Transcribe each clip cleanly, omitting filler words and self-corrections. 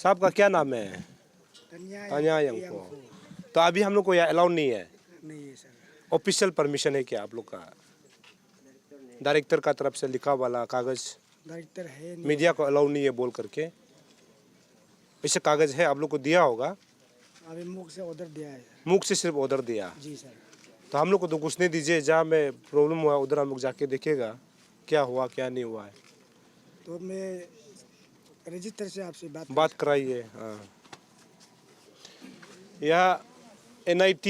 साहब का क्या नाम है? तन्या तान्या यंगफो। तो अभी हम लोग को यहाँ अलाउ नहीं है। नहीं है सर। ऑफिशियल परमिशन है क्या आप लोग का? डायरेक्टर का तरफ से लिखा वाला कागज डायरेक्टर है नहीं। मीडिया को अलाउ नहीं है बोल करके, ऐसे कागज है आप लोग को दिया होगा? अभी मुख से ऑर्डर दिया है सर। मुख से सिर्फ ऑर्डर दिया। जी सर। तो हम लोग को तो घुसने दीजिए, जहाँ में प्रॉब्लम हुआ उधर हम लोग जाके देखेगा क्या हुआ क्या नहीं हुआ है। तो मैं रजिस्टर से आपसे बात कराइए। हाँ, यह NIT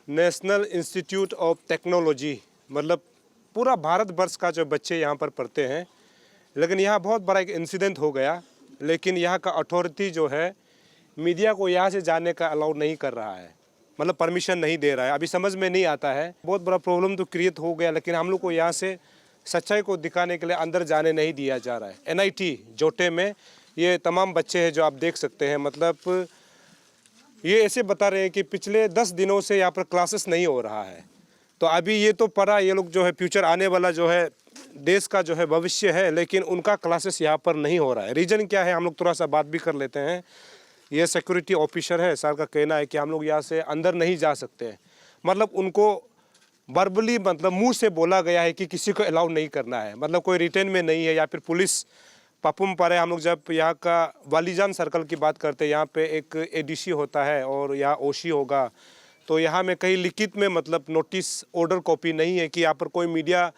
national institute of technology, मतलब पूरा भारत वर्ष का जो बच्चे यहाँ पर पढ़ते हैं, लेकिन यहाँ बहुत बड़ा एक इंसिडेंट हो गया। लेकिन यहाँ का अथॉरिटी जो है मीडिया को यहाँ से जाने का अलाउ नहीं कर रहा है, मतलब परमिशन नहीं दे रहा है। अभी समझ में नहीं आता है, बहुत बड़ा प्रॉब्लम तो क्रिएट हो गया, लेकिन हम लोग को यहाँ से सच्चाई को दिखाने के लिए अंदर जाने नहीं दिया जा रहा है। NIT जोटे में ये तमाम बच्चे हैं जो आप देख सकते हैं, मतलब ये ऐसे बता रहे हैं कि पिछले 10 दिनों से यहाँ पर क्लासेस नहीं हो रहा है। तो अभी ये तो पढ़ा, ये लोग जो है फ्यूचर आने वाला जो है देश का जो है भविष्य है, लेकिन उनका क्लासेस यहाँ पर नहीं हो रहा है। रीज़न क्या है हम लोग थोड़ा सा बात भी कर लेते हैं। ये सिक्योरिटी ऑफिसर है, सर का कहना है कि हम लोग यहाँ से अंदर नहीं जा सकते हैं, मतलब उनको वर्बली मतलब मुंह से बोला गया है कि किसी को अलाउ नहीं करना है, मतलब कोई रिटर्न में नहीं है। या फिर पुलिस पापुम पारे, हम लोग जब यहाँ का वालीजान सर्कल की बात करते हैं, यहाँ पे एक ADC होता है और यहाँ OC होगा, तो यहाँ में कहीं लिखित में मतलब नोटिस ऑर्डर कॉपी नहीं है कि यहाँ पर कोई मीडिया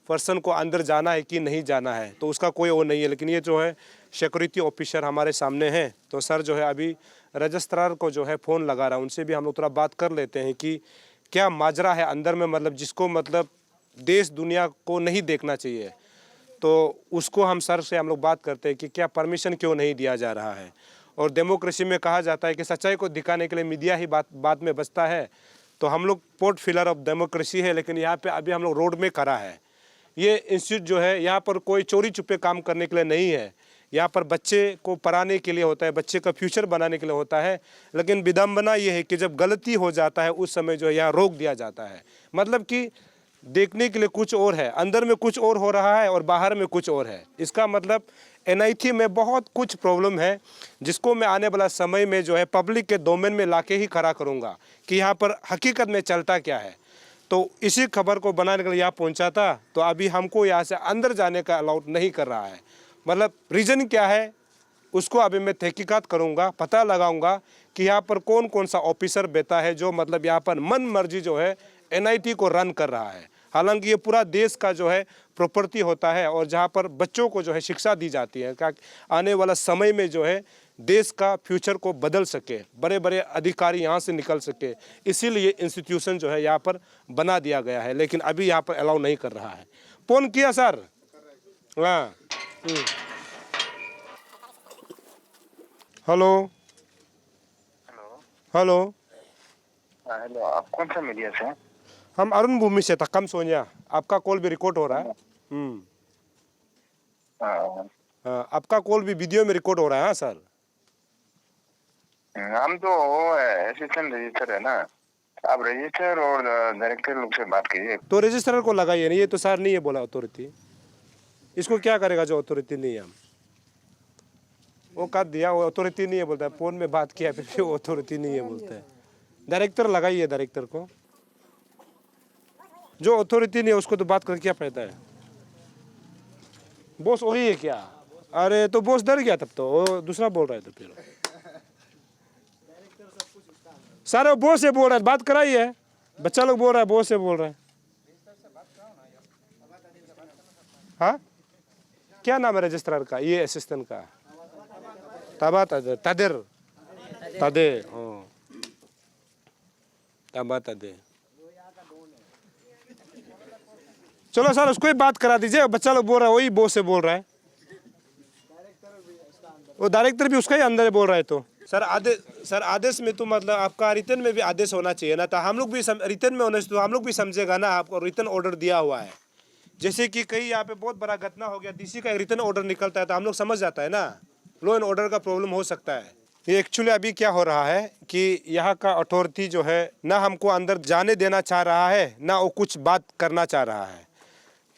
पर्सन को अंदर जाना है कि नहीं जाना है, तो उसका कोई वो नहीं है। लेकिन ये जो है सिक्योरिटी ऑफिसर हमारे सामने हैं, तो सर जो है अभी रजिस्ट्रार को जो है फ़ोन लगा रहा है, उनसे भी हम लोग थोड़ा बात कर लेते हैं कि क्या माजरा है अंदर में, मतलब जिसको मतलब देश दुनिया को नहीं देखना चाहिए, तो उसको हम सर से हम लोग बात करते हैं कि क्या परमिशन क्यों नहीं दिया जा रहा है। और डेमोक्रेसी में कहा जाता है कि सच्चाई को दिखाने के लिए मीडिया ही बात में बचता है। तो हम लोग पोर्ट फिलर ऑफ डेमोक्रेसी है, लेकिन यहाँ पे अभी हम लोग रोड में खड़ा है। ये इंस्टीट्यूट जो है यहाँ पर कोई चोरी छुपे काम करने के लिए नहीं है, यहाँ पर बच्चे को पढ़ाने के लिए होता है, बच्चे का फ्यूचर बनाने के लिए होता है। लेकिन विडम्बना ये है कि जब गलती हो जाता है उस समय जो है यहाँ रोक दिया जाता है, मतलब कि देखने के लिए कुछ और है, अंदर में कुछ और हो रहा है और बाहर में कुछ और है। इसका मतलब NIT में बहुत कुछ प्रॉब्लम है, जिसको मैं आने वाला समय में जो है पब्लिक के डोमेन में लाके ही खड़ा करूँगा कि यहाँ पर हकीकत में चलता क्या है। तो इसी खबर को बनाने के लिए यहाँ पहुँचा था। तो अभी हमको यहाँ से अंदर जाने का अलाउड नहीं कर रहा है, मतलब रीज़न क्या है उसको अभी मैं तहकीकात करूँगा, पता लगाऊँगा कि यहाँ पर कौन कौन सा ऑफिसर बैठा है जो मतलब यहाँ पर मन मर्जी जो है NIT को रन कर रहा है। हालांकि ये पूरा देश का जो है प्रॉपर्टी होता है और जहाँ पर बच्चों को जो है शिक्षा दी जाती है कि आने वाला समय में जो है देश का फ्यूचर को बदल सके, बड़े बड़े अधिकारी यहाँ से निकल सके, इसीलिए इंस्टीट्यूशन जो है यहाँ पर बना दिया गया है। लेकिन अभी यहाँ पर अलाउ नहीं कर रहा है। फोन किया सर? हाँ। Hello hello. हेलो, आप कौन सा मीडिया से हैं? हम अरुण भूमि से तक्कम सोनिया, आपका कॉल भी रिकॉर्ड हो रहा है। हाँ, आपका कॉल भी वीडियो में रिकॉर्ड हो रहा है। हाँ सर। हम तो वो असिस्टेंट रजिस्टर है ना, आप रजिस्टर और डायरेक्टर लोग से बात कीजिए। तो रजिस्ट्रार को लगाइए ना, ये तो सर नहीं है बोला अथॉरिटी, इसको क्या करेगा जो अथॉरिटी नहीं है। हम वो काट दिया, वो अथॉरिटी नहीं है बोलता है, फोन में बात किया फिर वो अथॉरिटी नहीं है बोलता है। डायरेक्टर लगाइए, डायरेक्टर को, जो अथॉरिटी नहीं है उसको तो बात कर क्या फायदा है। बॉस वही है क्या? अरे तो बॉस डर गया तब तो, वो दूसरा बोल रहा है तो फिर सारे बॉस से बोल रहा है, बात कराइए। बच्चा लोग बोल रहा है बॉस से बोल रहा है। हाँ, क्या नाम है रजिस्ट्रार का? ये असिस्टेंट का ताबा तादे तादेर तादे ताबा तादे। चलो सर उसको ही बात करा दीजिए, बच्चा लोग बोल रहा है वही बॉस से बोल रहा है, वो डायरेक्टर भी उसका ही अंदर बोल रहा है। तो सर आदेश में तो मतलब आपका रिटर्न में भी आदेश होना चाहिए ना, तो हम लोग भी रिटर्न में होने से तो हम लोग भी समझेगा ना आपको रिटर्न ऑर्डर दिया हुआ है। जैसे कि कहीं यहाँ पे बहुत बड़ा घटना हो गया, DC का एक रिटर्न ऑर्डर निकलता है तो हम लोग समझ जाता है ना, लॉ एंड ऑर्डर का प्रॉब्लम हो सकता है। ये एक्चुअली अभी क्या हो रहा है कि यहाँ का अथॉरिटी जो है ना हमको अंदर जाने देना चाह रहा है, ना वो कुछ बात करना चाह रहा है।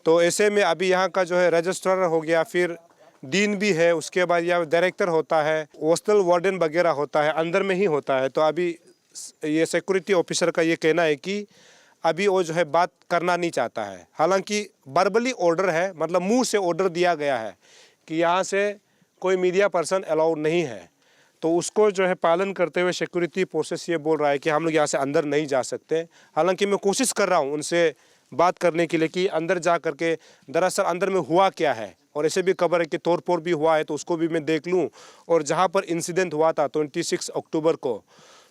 तो ऐसे में अभी यहाँ का जो है रजिस्ट्रार हो गया, फिर डीन भी है, उसके बाद या डायरेक्टर होता है, हॉस्टल वार्डन वगैरह होता है, अंदर में ही होता है। तो अभी ये सिक्योरिटी ऑफिसर का ये कहना है कि अभी वो जो है बात करना नहीं चाहता है। हालांकि वर्बली ऑर्डर है, मतलब मुंह से ऑर्डर दिया गया है कि यहाँ से कोई मीडिया पर्सन अलाउड नहीं है। तो उसको जो है पालन करते हुए सिक्योरिटी फोर्सेस ये बोल रहा है कि हम लोग यहाँ से अंदर नहीं जा सकते। हालांकि मैं कोशिश कर रहा हूँ उनसे बात करने के लिए कि अंदर जा करके दरअसल अंदर में हुआ क्या है, और ऐसे भी खबर है कि तोड़फोड़ भी हुआ है, तो उसको भी मैं देख लूँ। और जहाँ पर इंसिडेंट हुआ था 26 अक्टूबर को,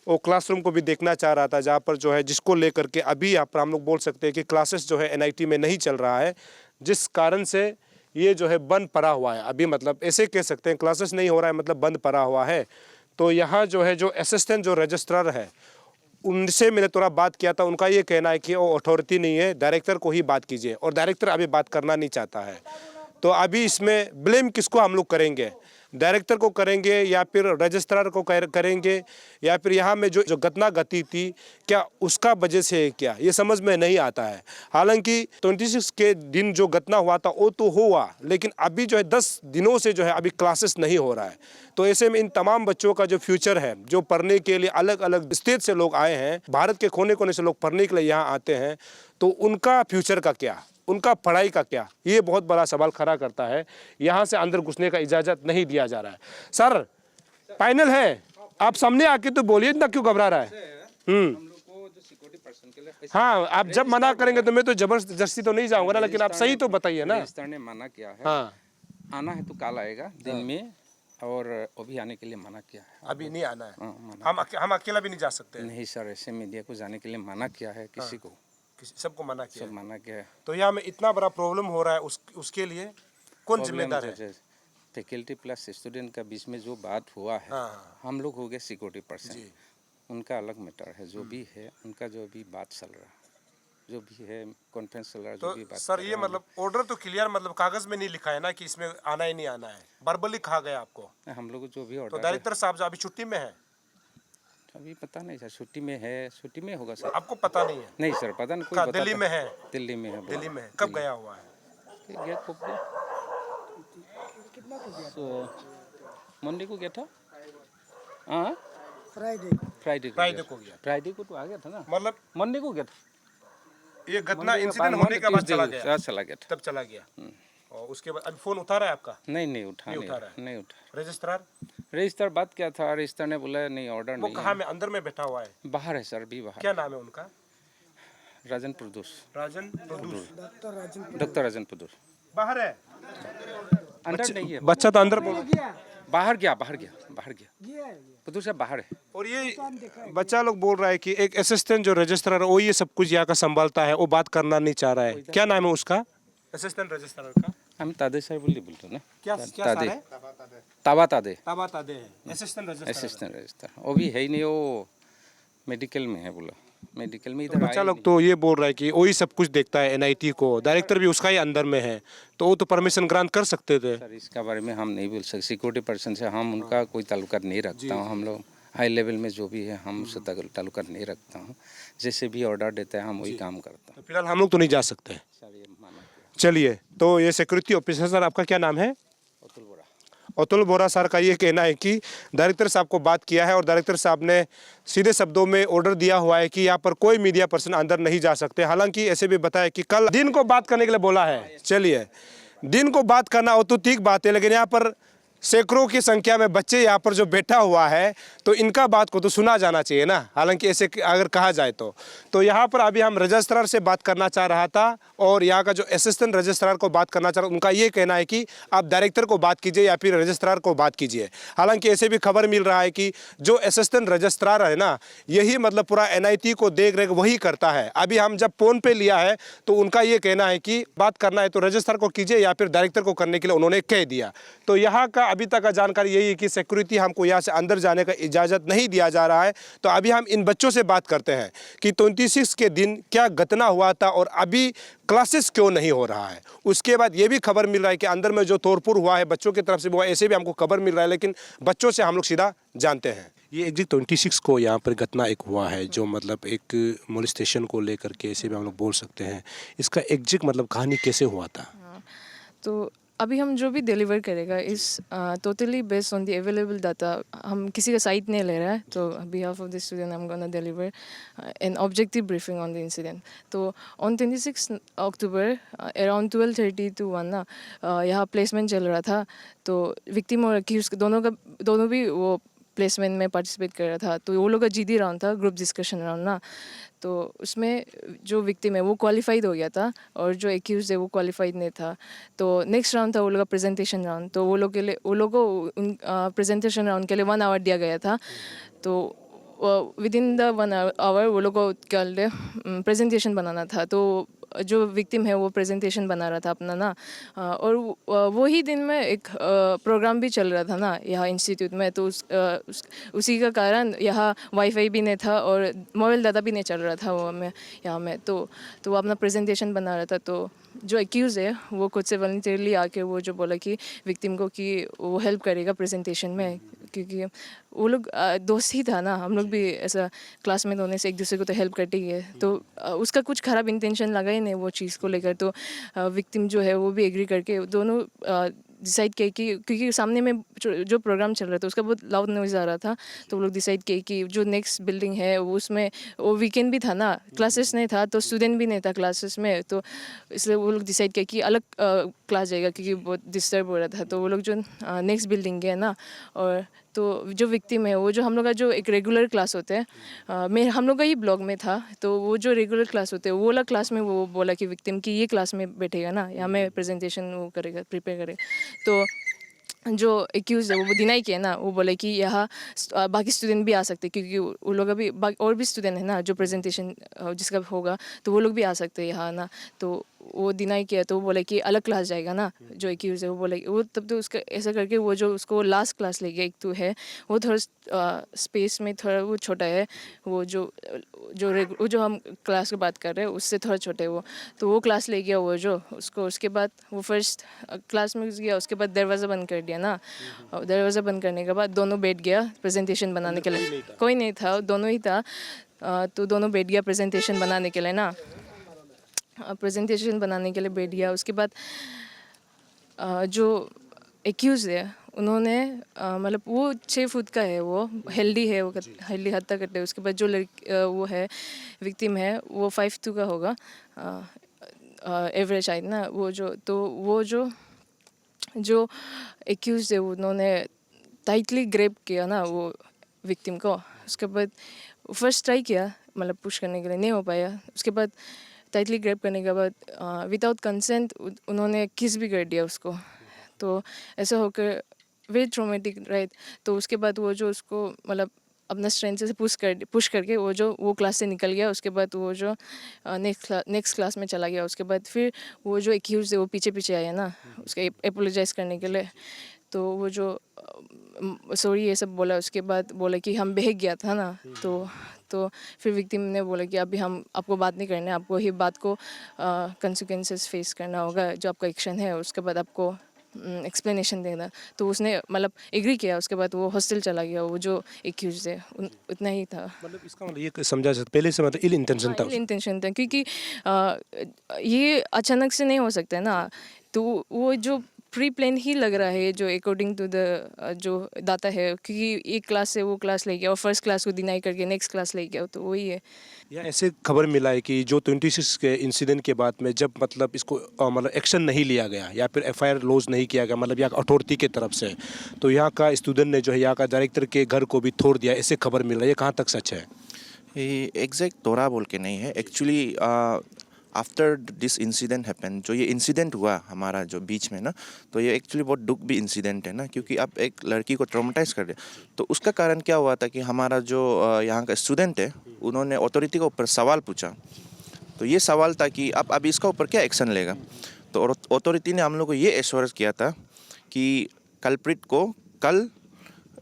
वो क्लासरूम को भी देखना चाह रहा था, जहाँ पर जो है जिसको लेकर के अभी यहाँ पर हम लोग बोल सकते हैं कि क्लासेस जो है NIT में नहीं चल रहा है, जिस कारण से ये जो है बंद पड़ा हुआ है। अभी मतलब ऐसे कह सकते हैं क्लासेस नहीं हो रहा है, मतलब बंद पड़ा हुआ है। तो यहाँ जो है जो असिस्टेंट जो रजिस्ट्रार है, उनसे मैंने थोड़ा बात किया था। उनका ये कहना है कि वो अथॉरिटी नहीं है, डायरेक्टर को ही बात कीजिए, और डायरेक्टर अभी बात करना नहीं चाहता है। तो अभी इसमें ब्लेम किसको हम लोग करेंगे? डायरेक्टर को करेंगे या फिर रजिस्ट्रार को करेंगे, या फिर यहाँ में जो घटना घटी थी क्या उसका वजह से है क्या, ये समझ में नहीं आता है। हालांकि 26 के दिन जो घटना हुआ था वो तो हुआ, लेकिन अभी जो है 10 दिनों से जो है अभी क्लासेस नहीं हो रहा है। तो ऐसे में इन तमाम बच्चों का जो फ्यूचर है, जो पढ़ने के लिए अलग अलग स्टेट से लोग आए हैं, भारत के कोने कोने से लोग पढ़ने के लिए यहाँ आते हैं, तो उनका फ्यूचर का क्या, उनका पढ़ाई का क्या, ये बहुत बड़ा सवाल खड़ा करता है। यहाँ से अंदर घुसने का इजाज़त नहीं दिया जा रहा है। सर फाइनल है, आप सामने आके तो बोलिए, इतना क्यों घबरा रहा है? हाँ, आप जब मना करेंगे तो मैं तो जबरदस्ती तो नहीं जाऊंगा ना, लेकिन आप सही तो बताइए ना। रजिस्टर ने मना किया है। हाँ, आना है तो कल आएगा दिन में, और अभी आने के लिए मना किया है। अभी नहीं आना है। मना हम अकेला भी नहीं जा सकते हैं। नहीं सर, ऐसे मीडिया को जाने के लिए मना किया है, किसी को सबको मना किया सब है। मना किया है। तो यहाँ में इतना बड़ा प्रॉब्लम हो रहा है, उसके लिए कौन जिम्मेदार है? फैकल्टी प्लस स्टूडेंट का बीच में जो बात हुआ है, हाँ। हम लोग हो गए सिक्योरिटी पर्सन, जी। उनका अलग मैटर है। जो भी है उनका, जो भी बात चल रहा है, जो भी है कॉन्फ्रेंस चल रहा है, जो भी तो बात सर कर ये रहे हैं, मतलब ऑर्डर तो क्लियर, मतलब कागज में नहीं लिखा है ना कि इसमें आना ही नहीं आना है, वर्बली कहा गया आपको। हम लोग जो भी तो ऑर्डर, डायरेक्टर साहब जो अभी छुट्टी में है, अभी पता नहीं सर, छुट्टी में है, छुट्टी में होगा सर। आपको पता नहीं है? नहीं सर, पता नहीं, कोई कहाँ, बताता- दिल्ली में है? दिल्ली में है। दिल्ली में है। कब गया हुआ है? गया कब गया? मंडे को गया था। हाँ, फ्राइडे फ्राइडे फ्राइडे को गया। फ्राइडे को तो आ गया था ना, मतलब मंडे को गया था। ये घटना मंडे के इंसिडेंट बाद होने के बाद Tuesday चला को गया, चला गया था। तब चला गया। और उसके बाद अभी फोन उठा रहा है आपका? नहीं उठा, नहीं उठा रहा है। नहीं उठा। रजिस्ट्रार रजिस्टर बात क्या था, रजिस्टर ने बोला नहीं, ऑर्डर वो नहीं कहाँ में, अंदर में बैठा हुआ है? है। बाहर है सर, भी बाहर। क्या नाम है उनका? राजन प्रदोष, राजन प्रदूष। डॉक्टर राजन प्रदोष। बाहर है? अंदर नहीं है, बच्चा तो अंदर बोल, बाहर गया प्रदोष बाहर है। और ये बच्चा लोग बोल रहा है कि एक असिस्टेंट जो रजिस्ट्रार है वो ये सब कुछ यहाँ का संभालता है, वो बात करना नहीं चाह रहा है। क्या नाम है उसका, असिस्टेंट रजिस्ट्रार का? हम तादे सर बोलते हैं क्या ना, क्या तादे, है? ताबा तादे, ताबा तादे है असिस्टेंट रजिस्ट्रार। Assistant register. वो भी है ही नहीं, वो मेडिकल में है, बोला मेडिकल में। इधर बच्चा लोग तो ये बोल रहा है कि वही सब कुछ देखता है NIT को, डायरेक्टर भी उसका ही अंदर में है, तो वो तो परमिशन ग्रांट कर सकते थे। सर इसका बारे में हम नहीं बोल सकते, सिक्योरिटी पर्सन से हम उनका कोई ताल्लुका नहीं रखता हूँ। हम लोग हाई लेवल में जो भी है हम उससे ताल्लुका नहीं रखता हूँ। जैसे भी ऑर्डर देता है हम वही काम करता हूँ। तो फिलहाल हम लोग तो नहीं जा सकते। सर ये माना किया। चलिए, तो ये सिक्योरिटी ऑफिसर सर, आपका क्या नाम है? अतुल बोरा। अतुल बोरा सर का ये कहना है कि डायरेक्टर साहब को बात किया है, और डायरेक्टर साहब ने सीधे शब्दों में ऑर्डर दिया हुआ है कि यहाँ पर कोई मीडिया पर्सन अंदर नहीं जा सकते। हालांकि ऐसे भी बताया कि कल दिन को बात करने के लिए बोला है। चलिए, दिन को बात करना हो तो ठीक बात है, लेकिन यहाँ पर सैकड़ों की संख्या में बच्चे यहाँ पर जो बैठा हुआ है, तो इनका बात को तो सुना जाना चाहिए ना। हालांकि ऐसे अगर कहा जाए तो यहाँ पर अभी हम रजिस्ट्रार से बात करना चाह रहा था, और यहाँ का जो असिस्टेंट रजिस्ट्रार को बात करना चाह रहा, उनका ये कहना है कि आप डायरेक्टर को बात कीजिए या फिर रजिस्ट्रार को बात कीजिए। हालांकि ऐसे भी खबर मिल रहा है कि जो असिस्टेंट रजिस्ट्रार है ना, यही मतलब पूरा NIT को देख रेख वही करता है। अभी हम जब फोन पे लिया है तो उनका ये कहना है कि बात करना है तो रजिस्ट्रार को कीजिए या फिर डायरेक्टर को करने के लिए उन्होंने कह दिया। तो यहाँ का अभी तक का जानकारी यही है कि सिक्योरिटी हमको यहाँ से अंदर जाने का इजाज़त नहीं दिया जा रहा है। तो अभी हम इन बच्चों से बात करते हैं कि 26 के दिन क्या घटना हुआ था और अभी क्लासेस क्यों नहीं हो रहा है। उसके बाद ये भी खबर मिल रहा है कि अंदर में जो तोड़फोड़ हुआ है बच्चों की तरफ से हुआ, ऐसे भी हमको खबर मिल रहा है, लेकिन बच्चों से हम लोग सीधा जानते हैं। ये एग्जैक्ट 26 को यहाँ पर घटना एक हुआ है, जो मतलब एक मोलेस्टेशन को लेकर के ऐसे भी हम लोग बोल सकते हैं। इसका एग्जैक्ट मतलब कहानी कैसे हुआ था? तो अभी हम जो भी डिलीवर करेगा इस totally based on the available data. हम किसी का साइट नहीं ले रहा है. तो behalf of the student I am gonna deliver an objective briefing on the incident. तो ऑन 26 अक्टूबर अराउंड 12:30 to 1 ना यहाँ प्लेसमेंट चल रहा था. तो विक्टिम और अक्यूज दोनों भी वो प्लेसमेंट में पार्टिसिपेट कर रहा था. तो वो लोग का जीडी राउंड था, ग्रुप डिस्कशन राउंड ना. तो उसमें जो विक्टिम है वो क्वालिफाइड हो गया था और जो एक्यूज है वो क्वालिफाइड नहीं था. तो नेक्स्ट राउंड था वो लोग का प्रेजेंटेशन राउंड. तो वो लोग को प्रेजेंटेशन राउंड के लिए 1 hour दिया गया था. तो विद इन द 1 hour वो लोग को क्या प्रेजेंटेशन बनाना था. तो जो विक्टिम है वो प्रेजेंटेशन बना रहा था अपना ना. और वो ही दिन में एक प्रोग्राम भी चल रहा था ना यहाँ इंस्टीट्यूट में. तो उसी का कारण यहाँ वाईफाई भी नहीं था और मोबाइल डाटा भी नहीं चल रहा था वो में यहाँ में. तो वो अपना प्रेजेंटेशन बना रहा था. तो जो एक्यूज़ है वो खुद से वॉलंटियरली आके वो जो बोला कि विक्टिम को कि वो हेल्प करेगा प्रेजेंटेशन में, क्योंकि वो लोग दोस्त ही था ना. हम लोग भी ऐसा क्लासमेट होने से एक दूसरे को तो हेल्प करते ही है. तो उसका कुछ ख़राब इंटेंशन लगा ही नहीं वो चीज़ को लेकर. तो विक्टिम जो है वो भी एग्री करके दोनों डिसाइड किए कि क्योंकि सामने में जो प्रोग्राम चल रहा था उसका बहुत लाउड नॉइज़ आ रहा था. तो वो लोग डिसाइड किए कि जो नेक्स्ट बिल्डिंग है वो उसमें वो वीकेंड भी था ना, क्लासेस नहीं था तो स्टूडेंट भी नहीं था क्लासेस में. तो इसलिए वो लोग डिसाइड किया कि अलग क्लास जाएगा क्योंकि बहुत डिस्टर्ब हो रहा था. तो वो लोग जो नेक्स्ट बिल्डिंग गए ना. और तो जो विक्टिम है वो जो हम लोग का जो एक रेगुलर क्लास होते हैं मैं हम लोग का ही ब्लॉग में था. तो वो जो रेगुलर क्लास होते हैं वो वाला क्लास में वो बोला कि विक्टिम की ये क्लास में बैठेगा ना, यहाँ में प्रेजेंटेशन वो करेगा, प्रिपेयर करेगा. तो जो एक्यूज़ है वो डिनाई किया ना. वो बोले कि यहाँ बाकी स्टूडेंट भी आ सकते क्योंकि वो लोग अभी और भी स्टूडेंट है ना जो प्रेजेंटेशन जिसका होगा तो वो लोग भी आ सकते हैं यहाँ ना. तो वो डिनाई किया. तो वो बोले कि अलग क्लास जाएगा ना जो एक्यूज़ है. वो बोले वो तब तो उसका ऐसा करके वो जो उसको लास्ट क्लास ले गया. एक तो है वो थोड़ा स्पेस में थोड़ा वो छोटा है. वो जो हम क्लास की बात कर रहे हैं उससे थोड़ा छोटे है वो. तो वो क्लास ले गया वो जो उसको. उसके बाद वो फर्स्ट क्लास में गया. उसके बाद दरवाज़ा बंद कर दिया ना. और दरवाज़ा बंद करने के बाद दोनों बैठ गया प्रेजेंटेशन बनाने के लिए. कोई नहीं था, दोनों ही था. तो दोनों बैठ गया प्रेजेंटेशन बनाने के लिए ना. प्रेजेंटेशन बनाने के लिए बैठ गया. उसके बाद जो एक्यूज़ है उन्होंने मतलब वो 6 फुट का है, वो हेल्दी है, वो हेल्दी हत्या करते हैं. उसके बाद जो वो है विक्टिम है वो 5'2" का होगा एवरेज हाइट ना. वो जो एक्यूज़ है उन्होंने टाइटली ग्रैब किया ना वो विक्टिम को. उसके बाद फर्स्ट ट्राई किया मतलब पुश करने के लिए, नहीं हो पाया. उसके बाद टाइटली ग्रैब करने के बाद विदाउट कंसेंट उन्होंने किस भी कर दिया उसको. तो ऐसा होकर वेरी ट्रोमेटिक राइट. तो उसके बाद वो जो उसको मतलब अपना स्ट्रेंथ से पुश करके वो क्लास से निकल गया. उसके बाद वो जो नेक्स्ट क्लास में चला गया. उसके बाद फिर वो जो एक्यूज़ है वो पीछे आया ना उसके एपोलोजाइज़ करने के लिए. तो वो जो सॉरी ये सब बोला. उसके बाद बोला कि हम बहक गया था ना. तो फिर विक्टिम ने बोला कि अभी हम आपको बात नहीं करना है, आपको ही बात को कंसिक्वेंसेस फेस करना होगा जो आपका एक्शन है. उसके बाद आपको एक्सप्लेनेशन देना. तो उसने मतलब एग्री किया. उसके बाद वो हॉस्टल चला गया. वो जो एक्यूज है उतना ही था. मतलब इसका मतलब ये समझा जाता पहले से मतलब इल इंटेंशन था. इल इंटेंशन था क्योंकि ये अचानक से नहीं हो सकता है ना. तो वो जो प्री प्लान ही लग रहा है जो अकॉर्डिंग टू द जो डाटा है, क्योंकि एक क्लास से वो क्लास ले गया और फर्स्ट क्लास को डिनाई करके नेक्स्ट क्लास ले गया. तो वही है. या ऐसे खबर मिला है कि जो 26 के इंसिडेंट के बाद में जब मतलब इसको मतलब एक्शन नहीं लिया गया या फिर FIR लॉन्च नहीं किया गया मतलब यहाँ अथॉरिटी के तरफ से, तो यहाँ का स्टूडेंट ने जो है यहाँ का डायरेक्टर के घर को भी तोड़ दिया, ऐसे खबर मिल रहा है. ये कहाँ तक सच है? ये एग्जैक्ट तोड़ा बोल के नहीं है. Actually after this incident happen, जो ये इंसिडेंट हुआ हमारा जो बीच में ना, तो ये एक्चुअली बहुत दुख भी इंसिडेंट है ना, क्योंकि आप एक लड़की को ट्रॉमेटाइज कर दिया. तो उसका कारण क्या हुआ था कि हमारा जो यहाँ का स्टूडेंट है उन्होंने अथॉरिटी के ऊपर सवाल पूछा. तो ये सवाल था कि आप अभी इसका ऊपर क्या एक्शन लेगा. तो अथॉरिटी ने हम लोग को ये एश्योरेंस किया था कि कल्प्रिट को कल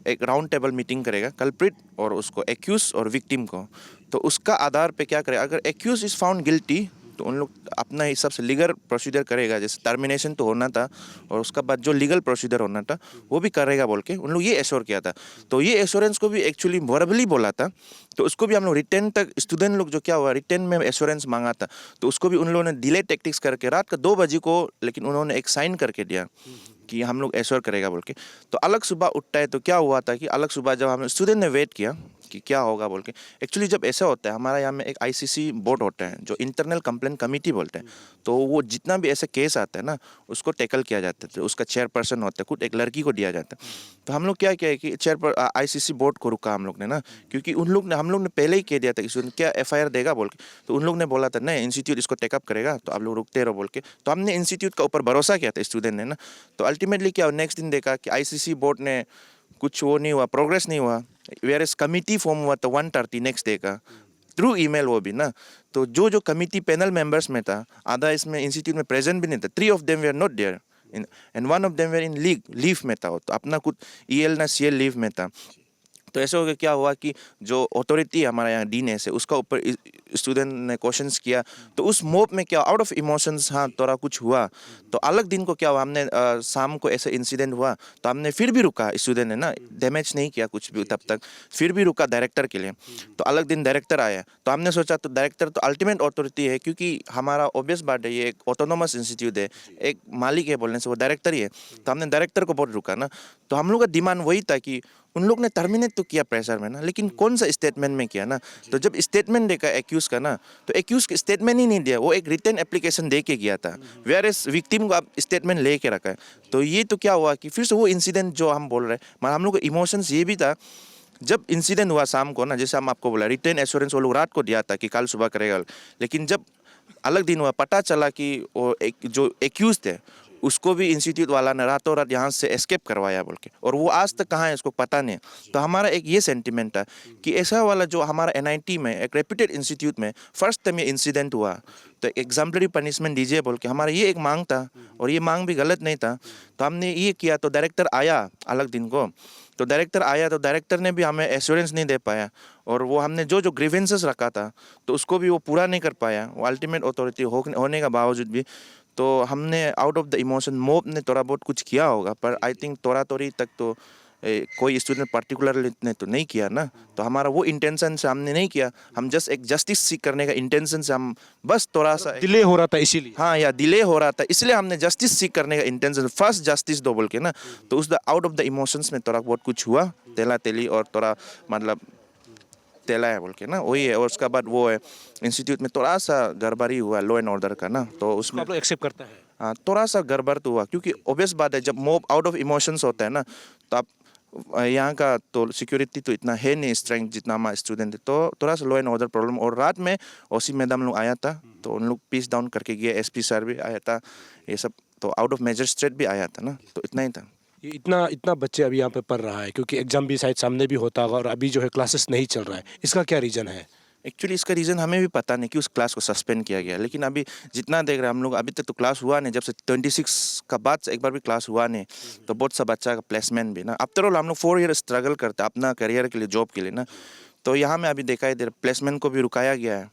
एक राउंड टेबल मीटिंग करेगा, कल्प्रिट और उसको एक्यूज और विक्टिम को. तो उसका आधार पे क्या करेगा, अगर एक्यूज इज़ फाउंड गिल्टी तो उन लोग अपना हिसाब से लीगल प्रोसीजर करेगा, जैसे टर्मिनेशन तो होना था और उसका बाद जो लीगल प्रोसीजर होना था वो भी करेगा बोल के उन लोग ये एश्योर किया था। तो ये एश्योरेंस को भी एक्चुअली वर्बली बोला था, तो उसको भी हम लोग रिटर्न तक स्टूडेंट लोग जो क्या हुआ रिटर्न में एश्योरेंस मांगा था, तो उसको भी उन लोगों ने डिले टेक्टिक्स करके रात का 2 बजे को, लेकिन उन्होंने एक साइन करके दिया कि हम लोग एश्योर करेगा बोल के। तो अलग सुबह उठता है तो क्या हुआ था कि अलग सुबह जब हम स्टूडेंट ने वेट किया कि क्या होगा बोल के, एक्चुअली जब ऐसा होता है हमारा यहाँ में एक आईसीसी बोर्ड होता है जो इंटरनल कंप्लेंट कमेटी बोलते हैं, तो वो जितना भी ऐसे केस आता है ना उसको टैकल किया जाता है, तो उसका चेयरपर्सन होता है, खुद एक लड़की को दिया जाता है। तो हम लोग क्या किया है कि आईसीसी बोर्ड को रुका हम लोग ने ना, क्योंकि हम लोग ने पहले ही कह दिया था कि स्टूडेंट क्या एफआईआर देगा बोल के, तो उन लोग ने बोला था नहीं इंस्टीट्यूट इसको टेकअप करेगा तो आप लोग रुकते रहो बोल के, तो हमने इंस्टीट्यूट का ऊपर भरोसा किया था स्टूडेंट ने ना। तो अल्टीमेटली क्या नेक्स्ट दिन देखा कि आईसीसी बोर्ड ने कुछ वो नहीं हुआ, प्रोग्रेस नहीं हुआ, वेयर कमिटी फॉर्म हुआ था 1:30 नेक्स्ट डे का थ्रू ईमेल वो भी ना। तो जो कमिटी पैनल मेंबर्स में था आधा इसमें इंस्टीट्यूट में प्रेजेंट भी नहीं था, 3 of them were not there and 1 of them were in leave में था, तो अपना कुछ ईएल ना सीएल लीव में था। तो ऐसे हो गया, क्या हुआ कि जो अथॉरिटी हमारा यहाँ डीन है उसका ऊपर स्टूडेंट ने क्वेश्चंस किया, तो उस मोब में क्या आउट ऑफ इमोशंस हाँ थोड़ा कुछ हुआ, तो अलग दिन को क्या हुआ हमने शाम को ऐसे इंसिडेंट हुआ तो हमने फिर भी रुका, स्टूडेंट ने ना डैमेज नहीं किया कुछ भी तब तक, फिर भी रुका डायरेक्टर के लिए। तो अलग दिन डायरेक्टर आया, तो हमने सोचा तो डायरेक्टर तो अल्टीमेट अथॉरिटी है, क्योंकि हमारा ऑब्वियस बात है ये एक ऑटोनोमस इंस्टीट्यूट है, एक मालिक है बोलने से वो डायरेक्टर ही है, तो हमने डायरेक्टर को बहुत रुका ना। तो हम लोग का डिमांड वही था कि उन लोग ने टर्मिनेट तो किया प्रेशर में ना, लेकिन कौन सा स्टेटमेंट में किया ना। तो जब स्टेटमेंट देखा एक्यूज का ना, तो एक्यूज स्टेटमेंट ही नहीं दिया, वो एक रिटर्न एप्लीकेशन दे के गया था, वेयर एज विक्टिम को आप स्टेटमेंट ले के रखा है। तो ये तो क्या हुआ कि फिर से वो इंसिडेंट जो हम बोल रहे हैं, मगर हम लोग का इमोशंस ये भी था जब इंसिडेंट हुआ शाम को ना, जैसे हम आपको बोला रिटर्न एश्योरेंस वो लोग रात को दिया था कि कल सुबह करेगा, लेकिन जब अलग दिन हुआ पता चला कि वो जो एक्यूज थे उसको भी इंस्टीट्यूट वाला ने रातों रात यहाँ से एस्केप करवाया बोल के, और वो आज तक कहाँ है उसको पता नहीं। तो हमारा एक ये सेंटिमेंट था कि ऐसा वाला जो हमारा एनआईटी में एक रेप्यूटेड इंस्टीट्यूट में फर्स्ट टाइम ये इंसिडेंट हुआ, तो एग्जाम्पलरी पनिशमेंट दीजिए बोल के हमारा ये एक मांग था, और ये मांग भी गलत नहीं था। तो हमने ये किया, तो डायरेक्टर आया अलग दिन को, तो डायरेक्टर आया तो डायरेक्टर ने भी हमें एश्योरेंस नहीं दे पाया, और वो हमने जो ग्रीवेंसेस रखा था तो उसको भी वो पूरा नहीं कर पाया, वो अल्टीमेट अथॉरिटी होने का बावजूद भी। तो हमने out of the emotion mob ने थोड़ा बहुत कुछ किया होगा, पर आई थिंक तोड़ी तक तो कोई स्टूडेंट पर्टिकुलर ने तो नहीं किया ना। तो हमारा वो इंटेंशन से हमने नहीं किया, हम जस्ट एक जस्टिस सीख करने का इंटेंशन से हम बस थोड़ा सा डिले हो रहा था इसीलिए। हाँ या डिले हो रहा था इसलिए हमने जस्टिस सीख करने का इंटेंशन, फर्स्ट जस्टिस दो बोल के ना। तो उस आउट ऑफ द इमोशंस में थोड़ा बहुत कुछ हुआ तेला तेली, और थोड़ा मतलब तेला है बोल के ना वही है। और उसका बाद वो है इंस्टीट्यूट में थोड़ा सा गड़बड़ी हुआ लॉ एंड ऑर्डर का ना, तो उसमें आप लोग एक्सेप्ट करता है। हाँ थोड़ा सा गड़बड़ तो हुआ, क्योंकि ऑब्वियस बात है जब मोब आउट ऑफ इमोशंस होता है ना, तो आप यहाँ का तो सिक्योरिटी तो इतना है नहीं स्ट्रेंथ जितना हमारा स्टूडेंट है, तो थोड़ा सा लॉ एंड ऑर्डर प्रॉब्लम। और रात में ओसी मैडम लोग आया था, तो उन लोग पीस डाउन करके गए, एसपी सर भी आया था, ये सब तो आउट ऑफ मैजिस्ट्रेट भी आया था ना, तो इतना ही था। ये इतना बच्चे अभी यहाँ पे पढ़ रहा है, क्योंकि एग्जाम भी शायद सामने भी होता होगा और अभी जो है क्लासेस नहीं चल रहा है, इसका क्या रीज़न है? एक्चुअली इसका रीज़न हमें भी पता नहीं कि उस क्लास को सस्पेंड किया गया, लेकिन अभी जितना देख रहे हैं हम लोग अभी तक तो क्लास हुआ नहीं, जब से 26 का बाद से एक बार भी क्लास हुआ नहीं, तो बहुत सा बच्चा का प्लेसमेंट भी ना। आफ्टर ऑल हम लोग 4 ईयर स्ट्रगल करते हैं अपना करियर के लिए, जॉब के लिए ना, तो यहाँ में अभी देखा है प्लेसमेंट को भी रुकाया गया है,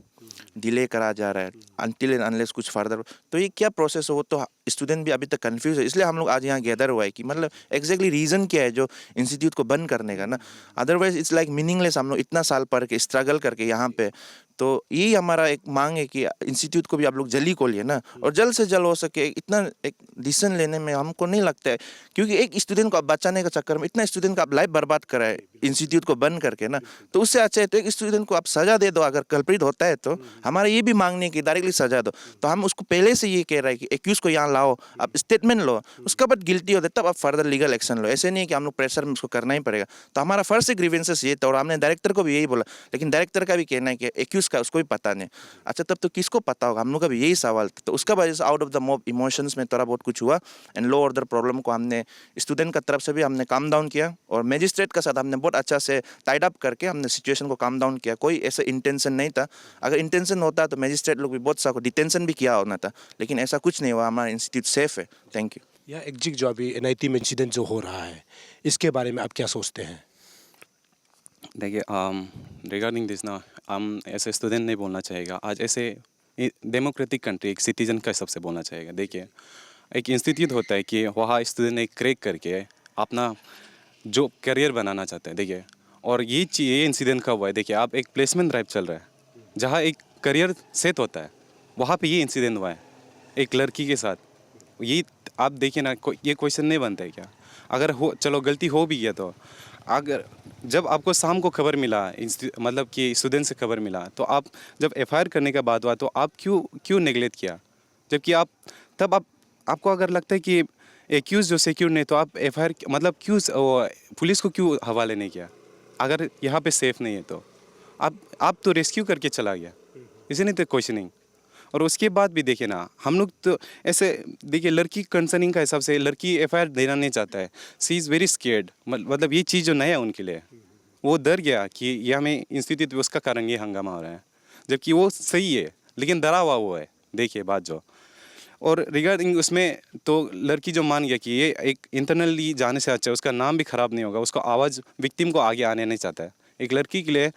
डिले करा जा रहा है अनटिल एंड अनलेस कुछ फर्दर। तो ये क्या प्रोसेस हो, तो स्टूडेंट भी अभी तक कंफ्यूज है, इसलिए हम लोग आज यहाँ गैदर हुआ है कि मतलब एग्जैक्टली रीज़न क्या है जो इंस्टीट्यूट को बंद करने का ना। अदरवाइज इट्स लाइक मीनिंगलेस, हम लोग इतना साल पढ़ के स्ट्रगल करके यहाँ पे, तो यही हमारा एक मांग है कि इंस्टीट्यूट को भी आप लोग जल्दी खोलिए ना, और जल्द से जल्द हो सके। इतना एक डिसीजन लेने में हमको नहीं लगता है, क्योंकि एक स्टूडेंट को आप बचाने के चक्कर में इतना स्टूडेंट का आप लाइफ बर्बाद कराए इंस्टीट्यूट को बंद करके ना, तो उससे अच्छा है तो एक स्टूडेंट को आप सजा दे दो, अगर कल्प्रिट होता है तो। हमारा ये भी मांग नहीं कि डायरेक्टली सजा दो, तो हम उसको पहले से ये कह रहे हैं कि एक्यूज को यहाँ लाओ, आप स्टेटमेंट लो, उसका बाद गिल्टी होता है तब आप फर्दर लीगल एक्शन लो, ऐसे नहीं कि हम लोग प्रेशर में उसको करना ही पड़ेगा। तो हमारा फर्स्ट से ग्रीवेंसेस ये था, और हमने डायरेक्टर को भी यही बोला, लेकिन डायरेक्टर का भी कहना है कि एक्यूज का उसको भी पता नहीं। अच्छा तब तो किसको पता होगा, हम लोग का भी यही सवाल था। तो उसका वजह से out of the mob emotions में थोड़ा बहुत कुछ हुआ, एंड लॉ ऑर्डर प्रॉब्लम को हमने स्टूडेंट का तरफ से भी हमने काम डाउन किया, और मैजिस्ट्रेट का साथ हमने बहुत अच्छा से टाइड अप करके हमने सिचुएशन को काम डाउन किया। कोई ऐसा इंटेंशन नहीं था, अगर इंटेंशन होता तो मैजिस्ट्रेट लोग भी बहुत सा को डिटेंशन भी किया होना था, लेकिन ऐसा कुछ नहीं हुआ। हमारा इंस्टीट्यूट सेफ है। Thank you. यह एग्जिक जो अभी एनआईटी में इंसिडेंट जो हो रहा है, इसके बारे में आप क्या सोचते हैं? देखिए रिगार्डिंग दिस ना, हम ऐसे स्टूडेंट नहीं बोलना चाहिएगा। आज ऐसे डेमोक्रेटिक कंट्री एक सिटीजन का हिसाब से बोलना चाहिए। देखिए एक इंस्टीट्यूट होता है कि वहाँ स्टूडेंट एक क्रैक करके अपना जो करियर बनाना चाहते हैं। देखिए और ये इंसिडेंट कब हुआ है, देखिए आप एक प्लेसमेंट ड्राइव चल रहा है जहाँ एक करियर सेट होता है, वहाँ पे ये इंसिडेंट हुआ है एक लड़की के साथ। ये आप देखिए ना, ये क्वेश्चन नहीं बनता है क्या? अगर हो, चलो गलती हो भी गया तो अगर जब आपको शाम को खबर मिला, मतलब कि स्टूडेंट से खबर मिला, तो आप जब एफआईआर करने का बात हुआ तो आप क्यों नेगलेक्ट किया? जबकि आप तब आपको अगर लगता है कि एक्यूज जो सिक्योर नहीं, तो आप एफआईआर मतलब क्यों पुलिस को क्यों हवाले नहीं किया? अगर यहाँ पे सेफ नहीं है तो आप तो रेस्क्यू करके चला गया, इसे नहीं तो क्वेश्चनिंग। और उसके बाद भी देखिए ना, हम लोग तो ऐसे देखिए लड़की कंसर्निंग का हिसाब से लड़की एफआईआर देना नहीं चाहता है। सी इज़ वेरी स्केर्ड, मतलब ये चीज़ जो नया है उनके लिए, वो डर गया कि ये हमें इंस्टीट्यूट उसका कारण ये हंगामा हो रहा है, जबकि वो सही है लेकिन डरा हुआ वो है। देखिए बात जो, और रिगार्डिंग उसमें तो लड़की जो मान गया कि ये एक इंटरनली जाने से अच्छा है, उसका नाम भी ख़राब नहीं होगा, उसको आवाज़ विक्टिम को आगे आने नहीं चाहता है। एक लड़की के लिए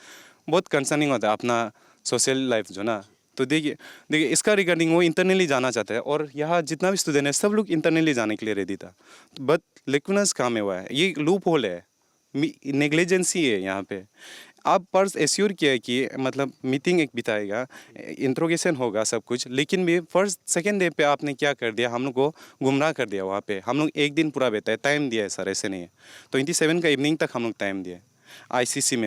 बहुत कंसर्निंग होता है अपना सोशल लाइफ जो ना। तो देखिए इसका रिगार्डिंग वो इंटरनली जाना चाहता है, और यहाँ जितना भी स्टूडेंट है सब लोग इंटरनली जाने के लिए रेडी था, बट लेकिन काम में हुआ है, ये लूप होल है, नेग्लिजेंसी है यहाँ पे। आप पर्स एश्योर किया है कि मतलब मीटिंग एक बिताएगा, इंट्रोगेशन होगा सब कुछ, लेकिन भी फर्स्ट सेकेंड डे पे आपने क्या कर दिया, हम लोग को गुमराह कर दिया। वहाँ पे हम लोग एक दिन पूरा बिताए, टाइम दिया है सर, ऐसे नहीं है। 27 का इवनिंग तक हम लोग टाइम दिए। आईसीसी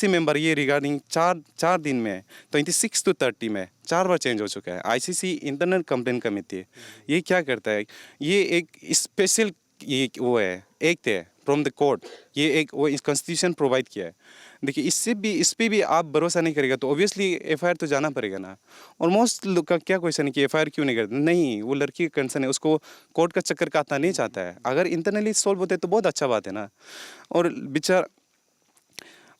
मेंबर ये रिगार्डिंग चार दिन में 26 to 30 में 4 बार चेंज हो चुका है। आईसीसी इंटरनल कंप्लेंट कमेटी ये क्या करता है, ये एक स्पेशल ये वो है, एक है फ्रॉम द कोर्ट, ये एक वो इस कॉन्स्टिट्यूशन प्रोवाइड किया है। देखिए इस पे भी आप भरोसा नहीं करेगा तो ऑब्वियसली एफआईआर तो जाना पड़ेगा ना। और मोस्ट लोग का क्या क्वेश्चन है कि एफआईआर क्यों नहीं करते? नहीं, वो लड़की का कंसर्न है, उसको कोर्ट का चक्कर काटना नहीं चाहता है। अगर इंटरनली सॉल्व होते तो बहुत अच्छा बात है ना। और बेचारा,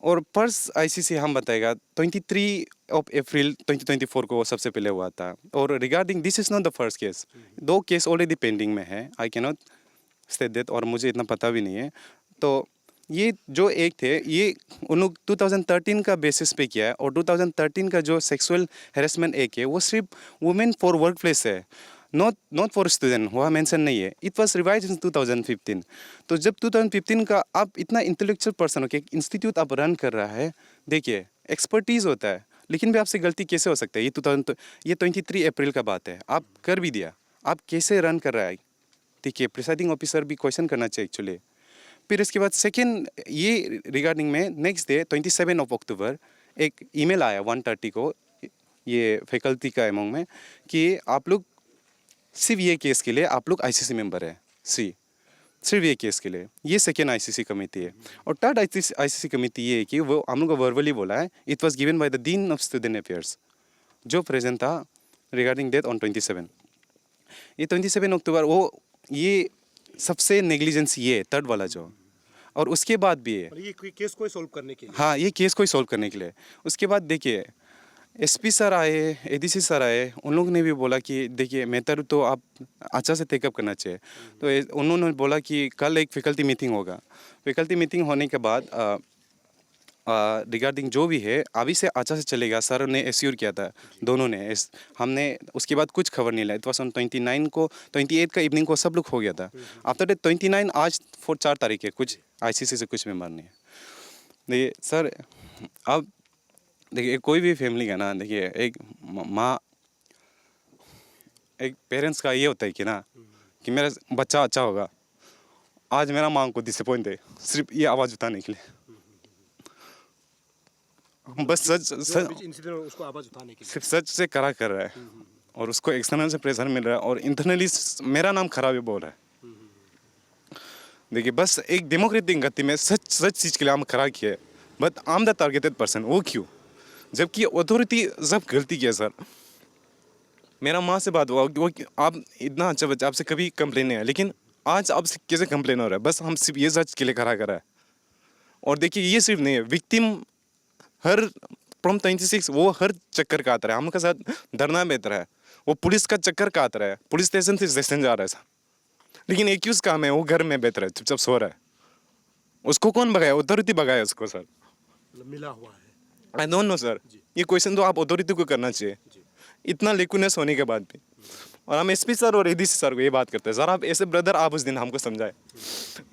और पर्स आईसीसी हम बताएगा 23 अप्रैल 2024 को सबसे पहले हुआ था। और regarding this is not the first case, 2 case already pending में है। I can not state that, और मुझे इतना पता भी नहीं है। तो ये जो एक थे, ये उन लोग 2013 का बेसिस पे किया है, और 2013 का जो सेक्सुअल हेरेसमेंट एक है वो सिर्फ वुमेन फॉर वर्क प्लेस है, नॉट फॉर स्टूडेंट, वहाँ मेंशन नहीं है। इट वाज रिवाइज्ड इन 2015। तो जब 2015 का आप इतना इंटेलेक्चुअल पर्सन हो के इंस्टीट्यूट आप रन कर रहा है, देखिए एक्सपर्टीज़ होता है, लेकिन भी आपसे गलती कैसे हो सकता है? ये 23 अप्रैल का बात है, आप कर भी दिया, आप कैसे रन कर रहा है? देखिए प्रिसाइडिंग ऑफिसर भी क्वेश्चन करना चाहिए एक्चुअली। फिर इसके बाद सेकेंड ये रिगार्डिंग में नेक्स्ट डे 27 अक्टूबर एक ईमेल आया 1:30 को ये फैकल्टी का अमंग में कि आप लोग सिर्फ ये केस के लिए आप लोग आईसीसी मेंबर है, सिर्फ ये केस के लिए। ये सेकेंड आईसीसी कमेटी है। और थर्ड आईसीसी कमेटी ये है कि वो हम लोग को वर्बली बोला है, it was given by the dean of student affairs जो प्रेजेंट था रिगार्डिंग डेट ऑन 27। ये 27 अक्टूबर वो ये सबसे नेग्लिजेंसी ये थर्ड वाला जो, और उसके बाद भी है ये केस को सॉल्व करने के लिए, हाँ ये केस को सॉल्व करने के लिए। उसके बाद देखिए एसपी सर आए, एडीसी सर आए, उन लोगों ने भी बोला कि देखिए मेटर तो आप अच्छा से टेकअप करना चाहिए। तो उन्होंने बोला कि कल एक फैकल्टी मीटिंग होगा। फैकल्टी मीटिंग होने के बाद रिगार्डिंग जो भी है अभी से अच्छा से चलेगा, सर ने एश्योर किया था दोनों ने। हमने उसके बाद कुछ खबर नहीं लाई। इट वॉज ऑन 29 को, 28 का इवनिंग को सब लोग हो गया था। आफ्टर डेट 29 आज 4 तारीख है, कुछ आईसीसी से कुछ मेम्बर नहीं है। देखिए सर, अब देखिए कोई भी फैमिली का ना, देखिए एक माँ, एक पेरेंट्स का ये होता है कि ना कि मेरा बच्चा अच्छा होगा। आज मेरा माँ को डिसअपॉइंट है सिर्फ ये आवाज़ उठाने के लिए, बस सच इंसिडेंट उसको आवाज उठाने के लिए सिर्फ सच से करा कर रहा है, और उसको एक्सटर्नल से प्रेशर मिल रहा है, और इंटरनली मेरा नाम खराब है बोल रहा है। देखिए बस एक डेमोक्रेटिक गति में सच चीज़ के लिए हम खड़ा किए, but I am the targeted person. वो क्यों? जबकि अथॉरिटी सब गलती किया सर। मेरा माँ से बात हुआ, वो आप इतना अच्छा बच्चा, आपसे कभी कंप्लेन नहीं है, लेकिन आज आपसे कैसे कंप्लेन हो रहा है? बस हम सिर्फ ये सच के लिए खड़ा कर रहा है। और देखिए ये सिर्फ नहीं है, विक्टिम हर फ्रॉम 26 वो हर चक्कर काट रहा है, हम लोग के साथ धरना बेहतर है, वो पुलिस का चक्कर काट रहा है, पुलिस स्टेशन से स्टेशन जा रहा है सर। लेकिन एक्यूज काम है, वो घर में बेहतर है, चुपचाप सो रहा है। उसको कौन भगाया? अथॉरिटी भगाया उसको सर। मिला हुआ है, आई डोंट नो सर, ये क्वेश्चन तो आप अथॉरिटी को करना चाहिए। इतना लेकुनेस होने के बाद भी। और हम एसपी सर और एडीसी सर को ये बात करते हैं, सर आप ऐसे ब्रदर आप उस दिन हमको समझाए।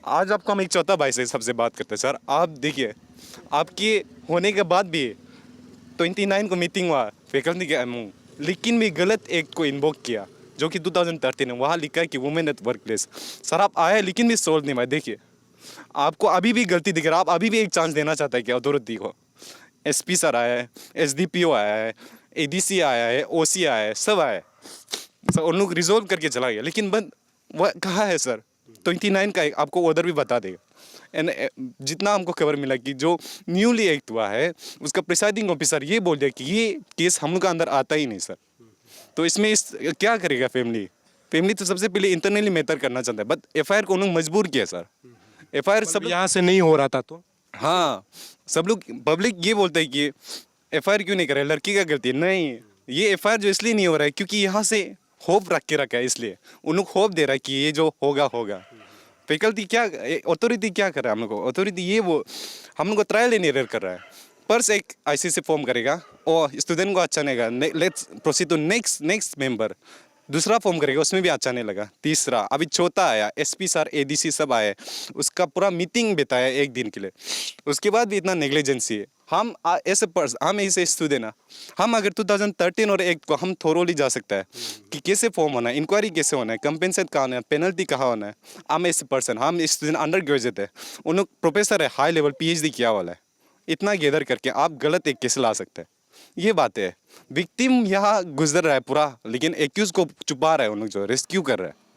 आज आपको हम एक चौथा भाई से सबसे बात करते हैं, सर आप देखिए आपके होने के बाद भी 29 को मीटिंग हुआ फैकल्टी के अमंग, लेकिन भी गलत एक्ट को इन्वोक किया जो कि 2013 है, वहाँ लिखा है कि women at work place. Sir आप आए लेकिन भी सोल्व नहीं हुआ। देखिए आपको अभी भी गलती दिख रहा है, आप अभी भी एक चांस देना चाहता है कि अथॉरिटी को। एसपी सर आया है, एसडीपीओ आया है, एडीसी आया है, ओसी आया है, सब आया है सर, उन लोग रिजोल्व करके चला गया। लेकिन बंद वह कहाँ है सर? 29 का आपको ऑर्डर भी बता देगा। एंड जितना हमको खबर मिला कि जो न्यूली एक्ट हुआ है उसका प्रिसाइडिंग ऑफिसर ये बोल दिया कि ये केस हम लोग का अंदर आता ही नहीं सर। तो इसमें क्या करेगा फैमिली तो सबसे पहले इंटरनली मैटर करना चाहता है, बट एफआईआर को उन्होंने मजबूर किया सर। एफआईआर सब यहाँ से नहीं हो रहा था तो हाँ, सब लोग पब्लिक ये बोलते हैं कि एफआईआर क्यों नहीं कर रहे, लड़की का गलती नहीं। ये एफआईआर जो इसलिए नहीं हो रहा है क्योंकि यहाँ से होप रख के रखा है, इसलिए उन लोग होप दे रहा है कि ये जो होगा। फैकल्टी क्या, अथॉरिटी क्या कर रहा है हम लोग को? अथॉरिटी ये वो हम लोग को ट्रायल एंड एरर कर रहा है। पर्स एक आईसीसी फॉर्म करेगा और स्टूडेंट को अच्छा नहीं लगा, let's proceed to next member. दूसरा फॉर्म करेगा, उसमें भी अच्छा नहीं लगा। तीसरा अभी चौथा आया, एसपी सर एडीसी सब आए, उसका पूरा मीटिंग बिताया एक दिन के लिए, उसके बाद भी इतना नेग्लिजेंसी है। हम ऐसे स्टूडेंट ना, हम अगर 2013 और एक्ट को हम थोरोली जा सकता है कि कैसे फॉर्म होना है, इंक्वायरी कैसे होना है, कंपेंसेट कहाँ होना है, पेनल्टी कहाँ होना है। हम ऐसे पर्सन, हम स्टूडेंट अंडर ग्रेजुएट है, उन लोग प्रोफेसर है, हाई लेवल PhD किया वाला है, इतना गैदर करके आप गलत एक कैसे ला सकते हैं? ये बात है। विक्टिम यहाँ गुजर रहा है पूरा, लेकिन एक्यूज को छुपा रहा है, उन लोग जो रेस्क्यू कर रहा है।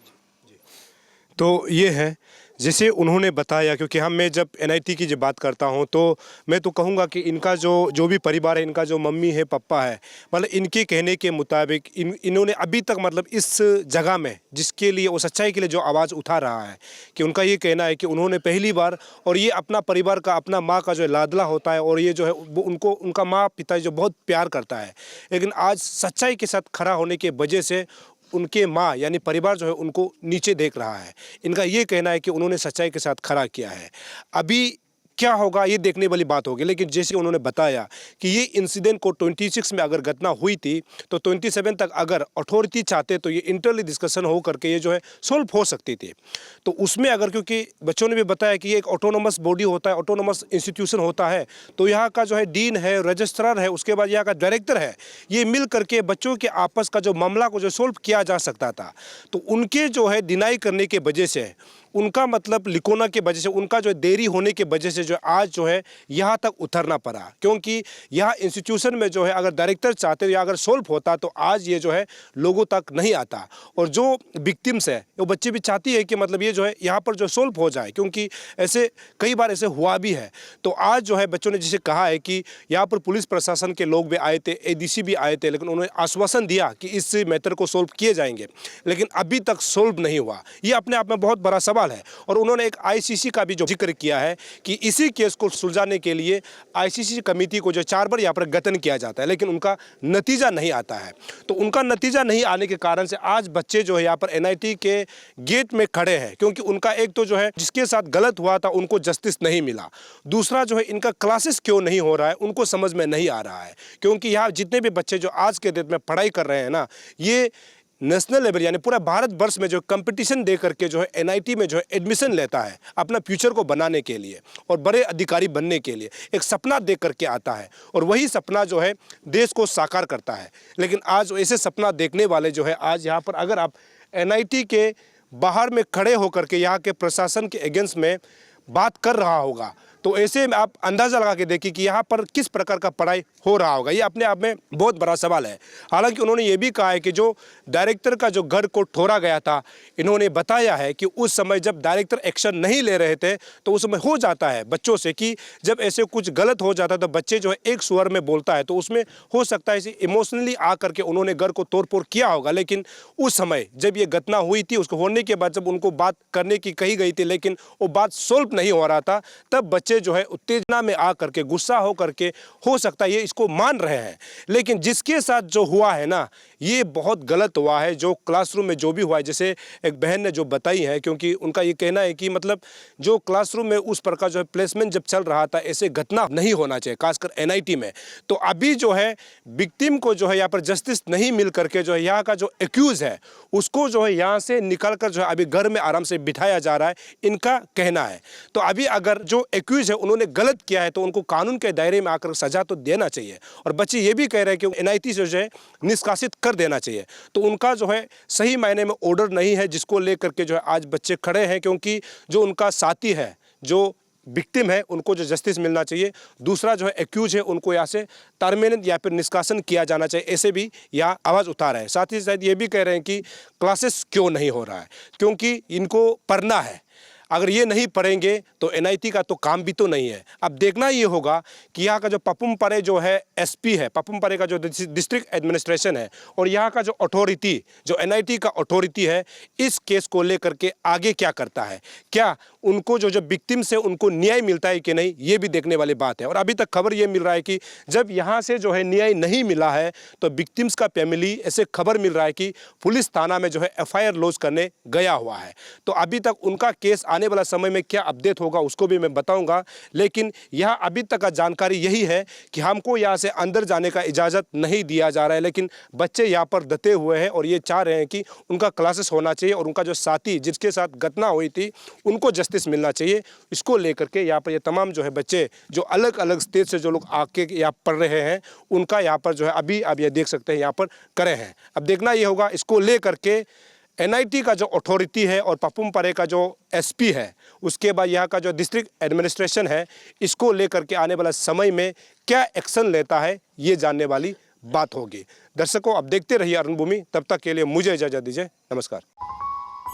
तो ये है जैसे उन्होंने बताया, क्योंकि मैं जब NIT की जब बात करता हूँ तो मैं तो कहूँगा कि इनका जो भी परिवार है, इनका जो मम्मी है पापा है, मतलब इनके कहने के मुताबिक इन्होंने अभी तक मतलब इस जगह में जिसके लिए वो सच्चाई के लिए जो आवाज़ उठा रहा है, कि उनका ये कहना है कि उन्होंने पहली बार, और ये अपना परिवार का, अपना माँ का जो लाडला होता है, और ये जो है वो उनका माँ पिता जो बहुत प्यार करता है, लेकिन आज सच्चाई के साथ खड़ा होने के वजह से उनके माँ यानी परिवार जो है उनको नीचे देख रहा है। इनका ये कहना है कि उन्होंने सच्चाई के साथ खड़ा किया है। अभी क्या होगा ये देखने वाली बात होगी, लेकिन जैसे उन्होंने बताया कि ये इंसिडेंट को 26 में अगर घटना हुई थी तो 27 तक अगर अथॉरिटी चाहते तो ये इंटरनली डिस्कशन हो करके ये जो है सोल्व हो सकती थी। तो उसमें अगर, क्योंकि बच्चों ने भी बताया कि ये एक ऑटोनोमस बॉडी होता है, ऑटोनोमस इंस्टीट्यूशन होता है, तो यहाँ का जो है डीन है, रजिस्ट्रार है, उसके बाद यहाँ का डायरेक्टर है, ये मिल करके बच्चों के आपस का जो मामला को जो सोल्व किया जा सकता था। तो उनके जो है डिनाई करने के वजह से, उनका मतलब लिकोना के वजह से, उनका जो देरी होने के वजह से जो आज जो है यहाँ तक उतरना पड़ा, क्योंकि यहाँ इंस्टीट्यूशन में जो है अगर डायरेक्टर चाहते या अगर सोल्व होता तो आज ये जो है लोगों तक नहीं आता। और जो विक्टिम्स है वो बच्चे भी चाहती है कि मतलब ये जो है यहाँ पर जो सोल्व हो जाए, क्योंकि ऐसे कई बार ऐसे हुआ भी है। तो आज जो है बच्चों ने जिसे कहा है कि यहाँ पर पुलिस प्रशासन के लोग भी आए थे, ADC भी आए थे, लेकिन उन्होंने आश्वासन दिया कि इस मैटर को सोल्व किए जाएंगे, लेकिन अभी तक सोल्व नहीं हुआ। ये अपने आप में बहुत बड़ा सवाल है। और उन्होंने एक ICC का भी जो जिक्र किया है कि इसी केस को सुलझाने के लिए ICC कमेटी को जो 4 बार यहाँ पर गठन किया जाता है, लेकिन उनका नतीजा नहीं आता है। तो उनका नतीजा नहीं आने के कारण से आज बच्चे जो है यहाँ पर NIT के गेट में खड़े हैं, क्योंकि उनका एक तो जो है जिसके साथ गलत हुआ था उनको जस्टिस नहीं मिला, दूसरा जो है इनका क्लासेस क्यों नहीं हो रहा है उनको समझ में नहीं आ रहा है। क्योंकि यहाँ जितने भी बच्चे जो आज के डेट में पढ़ाई कर रहे हैं ना, ये नेशनल लेवल यानी पूरा भारत वर्ष में जो कंपटीशन दे करके जो है NIT में जो है एडमिशन लेता है अपना फ्यूचर को बनाने के लिए और बड़े अधिकारी बनने के लिए, एक सपना देख करके आता है, और वही सपना जो है देश को साकार करता है। लेकिन आज ऐसे सपना देखने वाले जो है आज यहाँ पर अगर आप NIT के बाहर में खड़े होकर के यहाँ के प्रशासन के अगेंस्ट में बात कर रहा होगा, तो ऐसे में आप अंदाज़ा लगा के देखिए कि यहाँ पर किस प्रकार का पढ़ाई हो रहा होगा। ये अपने आप में बहुत बड़ा सवाल है। हालांकि उन्होंने ये भी कहा है कि जो डायरेक्टर का जो घर को ठोरा गया था, इन्होंने बताया है कि उस समय जब डायरेक्टर एक्शन नहीं ले रहे थे तो उस समय हो जाता है बच्चों से कि जब ऐसे कुछ गलत हो जाता है तो बच्चे जो है एक स्वर में बोलता है, तो उसमें हो सकता है इसे इमोशनली आ करके उन्होंने घर को तोड़ फोड़ किया होगा। लेकिन उस समय जब ये घटना हुई थी, उसको होने के बाद जब उनको बात करने की कही गई थी, लेकिन वो बात सोल्व नहीं हो रहा था, तब बच्चे बच्चे जो है उत्तेजना में आ करके, गुस्सा हो करके, हो सकता है ये इसको मान रहे हैं, लेकिन जिसके साथ जो हुआ है ना, ये बहुत गलत हुआ है। जो क्लासरूम में जो भी हुआ है, जैसे एक बहन ने जो बताई है, क्योंकि उनका ये कहना है कि मतलब जो क्लासरूम में उस प्रकार जो है प्लेसमेंट जब चल रहा था, ऐसे घटना नहीं होना चाहिए, खासकर एनआईटी में। तो अभी जो है विक्टिम को जो है यहाँ पर जस्टिस नहीं मिल करके जो है यहाँ का जो एक्यूज है उसको जो है यहाँ से निकल कर जो है अभी घर में आराम से बिठाया जा रहा है, इनका कहना है। तो अभी अगर जो एक्यूज है उन्होंने गलत किया है तो उनको कानून के दायरे में आकर सजा तो देना चाहिए। और बच्चे ये भी कह रहे हैं कि एनआईटी से जो है निष्कासित कर देना चाहिए। तो उनका जो है सही मायने में ऑर्डर नहीं है, जिसको लेकर के जो है आज बच्चे खड़े हैं, क्योंकि जो उनका साथी है, जो विक्टिम है, उनको जो जस्टिस मिलना चाहिए। दूसरा जो है एक्यूज है, उनको यहाँ से टर्मिनेट या फिर निष्कासन किया जाना चाहिए, ऐसे भी यहाँ आवाज़ उठा रहे हैं। साथ ही साथ ये भी कह रहे हैं कि क्लासेस क्यों नहीं हो रहा है, क्योंकि इनको पढ़ना है। अगर ये नहीं पढ़ेंगे तो एनआईटी का तो काम भी तो नहीं है। अब देखना ये होगा कि यहाँ का जो पपुम पारे जो है एसपी है, पपुम पारे का जो डिस्ट्रिक्ट एडमिनिस्ट्रेशन है, और यहाँ का जो अथॉरिटी, जो एनआईटी का अथॉरिटी है, इस केस को लेकर के आगे क्या करता है। क्या उनको जो विक्टिम से उनको न्याय मिलता है कि नहीं, ये भी देखने वाली बात है। और अभी तक खबर ये मिल रहा है कि जब यहाँ से जो है न्याय नहीं मिला है तो विक्टिम्स का फैमिली, ऐसे खबर मिल रहा है कि पुलिस थाना में जो है एफआईआर लॉन्च करने गया हुआ है। तो अभी तक उनका केस आने वाला समय में क्या अपडेट होगा उसको भी मैं बताऊंगा। लेकिन यहाँ अभी तक का जानकारी यही है कि हमको यहाँ से अंदर जाने का इजाज़त नहीं दिया जा रहा है, लेकिन बच्चे यहाँ पर डटे हुए हैं और ये चाह रहे हैं कि उनका क्लासेस होना चाहिए और उनका जो साथी जिसके साथ घटना हुई थी उनको जस्टिस मिलना चाहिए। इसको लेकर के यहाँ पर ये तमाम जो है बच्चे जो अलग अलग स्टेट से जो लोग आके यहाँ पढ़ रहे हैं, उनका यहाँ पर जो है अभी आप ये देख सकते हैं यहाँ पर करे हैं। अब देखना ये होगा इसको लेकर के एनआईटी का जो अथॉरिटी है और पपुम पारे का जो एसपी है, उसके बाद यहाँ का जो डिस्ट्रिक्ट एडमिनिस्ट्रेशन है, इसको लेकर के आने वाला समय में क्या एक्शन लेता है, ये जानने वाली बात होगी। दर्शकों, अब देखते रहिए अरुण भूमि। तब तक के लिए मुझे इजाजत दीजिए। नमस्कार।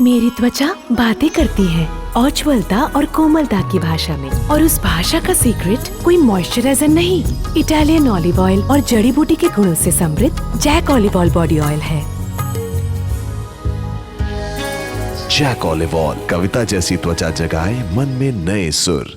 मेरी त्वचा बातें करती है उज्ज्वलता और कोमलता की भाषा में, और उस भाषा का सीक्रेट कोई मॉइस्चराइजर नहीं, इटालियन ऑलिव ऑयल और जड़ी बूटी के गुणों से समृद्ध Jack olive oil body oil है। जैक ऑलिव ऑयल, कविता जैसी त्वचा जगाए मन में नए सुर।